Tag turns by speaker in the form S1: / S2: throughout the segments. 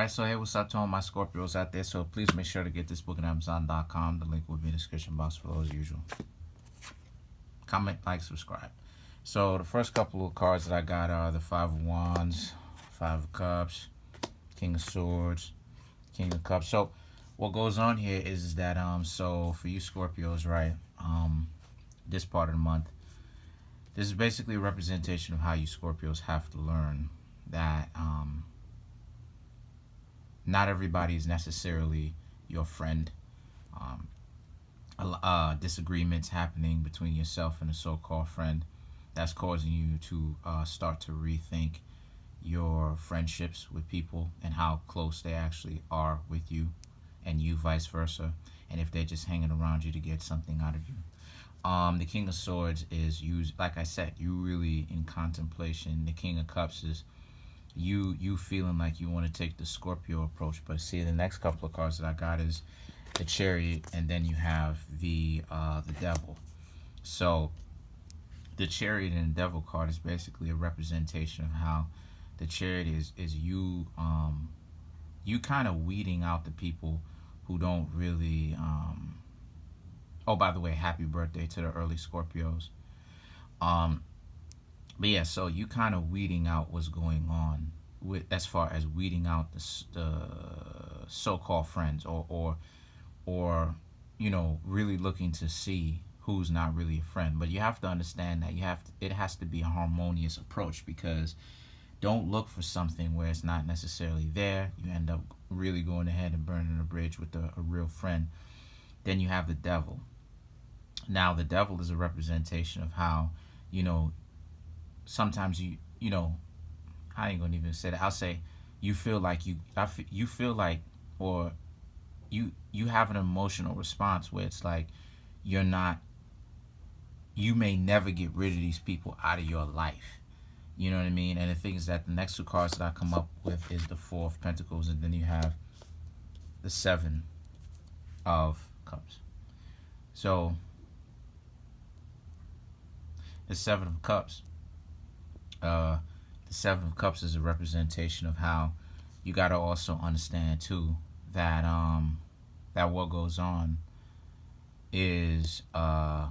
S1: Alright, so hey, what's up to all my Scorpios out there? So please make sure to get this book at Amazon.com. The link will be in the description box below as usual. Comment, like, subscribe. So the first couple of cards that I got are the Five of Wands, Five of Cups, King of Swords, King of Cups. So what goes on here is that so for you Scorpios, right, this part of the month, this is basically a representation of how you Scorpios have to learn that not everybody is necessarily your friend. Disagreements happening between yourself and a so-called friend, that's causing you to start to rethink your friendships with people and how close they actually are with you, and you vice versa, and if they're just hanging around you to get something out of you. The King of Swords is used, like I said, you really in contemplation. The King of Cups is you feeling like you want to take the Scorpio approach. But see, the next couple of cards that I got is the Chariot, and then you have the Devil. So the Chariot and the Devil card is basically a representation of how the Chariot is you you kind of weeding out the people who don't really oh, by the way, happy birthday to the early Scorpios. But yeah, so you kind of weeding out what's going on with, as far as weeding out the so-called friends, or you know, really looking to see who's not really a friend. But you have to understand that it has to be a harmonious approach, because don't look for something where it's not necessarily there. You end up really going ahead and burning a bridge with a real friend. Then you have the Devil. Now the Devil is a representation of how, you know, sometimes you know, I ain't gonna even say that. I'll say you feel like you feel like, or you have an emotional response where it's like you may never get rid of these people out of your life. You know what I mean? And the thing is that the next two cards that I come up with is the Four of Pentacles, and then you have the Seven of Cups. So the Seven of Cups, the Seven of Cups is a representation of how you got to also understand too that that what goes on is right,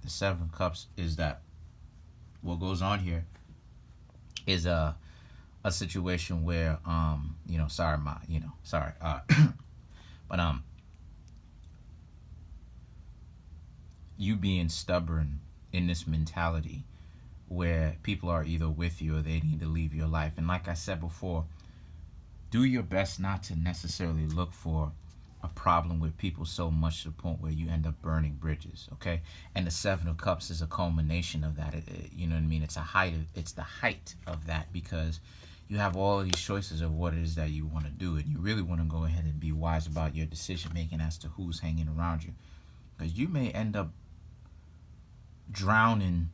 S1: the Seven of Cups is that what goes on here is a situation where you know, sorry but you being stubborn in this mentality where people are either with you or they need to leave your life. And like I said before, do your best not to necessarily look for a problem with people so much to the point where you end up burning bridges, okay? And the Seven of Cups is a culmination of that. You know what I mean? It's the height of that, because you have all of these choices of what it is that you want to do, and you really want to go ahead and be wise about your decision making as to who's hanging around you, because you may end up drowning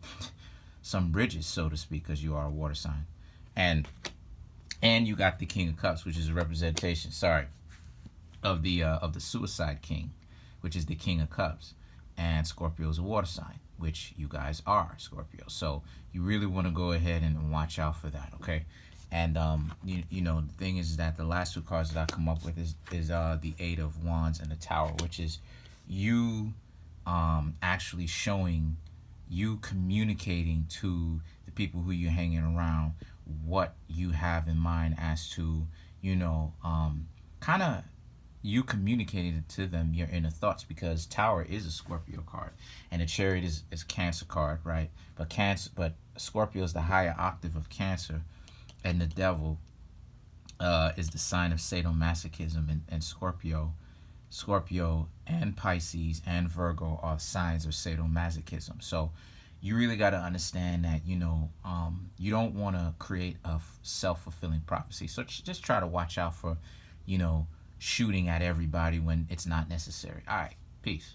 S1: some bridges, so to speak, because you are a water sign. And you got the King of Cups, which is a representation, of the Suicide King, which is the King of Cups. And Scorpio is a water sign, which you guys are Scorpio. So you really want to go ahead and watch out for that, okay? And you know, the thing is that the last two cards that I come up with is the Eight of Wands and the Tower, which is you actually showing, you communicating to the people who you're hanging around what you have in mind as to, you know, kind of you communicating to them your inner thoughts, because Tower is a Scorpio card, and the Chariot is Cancer card, right? But Scorpio is the higher octave of Cancer, and the Devil is the sign of sadomasochism, and Scorpio and Pisces and Virgo are signs of sadomasochism. So you really got to understand that, you know, you don't want to create a self-fulfilling prophecy. So just try to watch out for, you know, shooting at everybody when it's not necessary. All right, peace.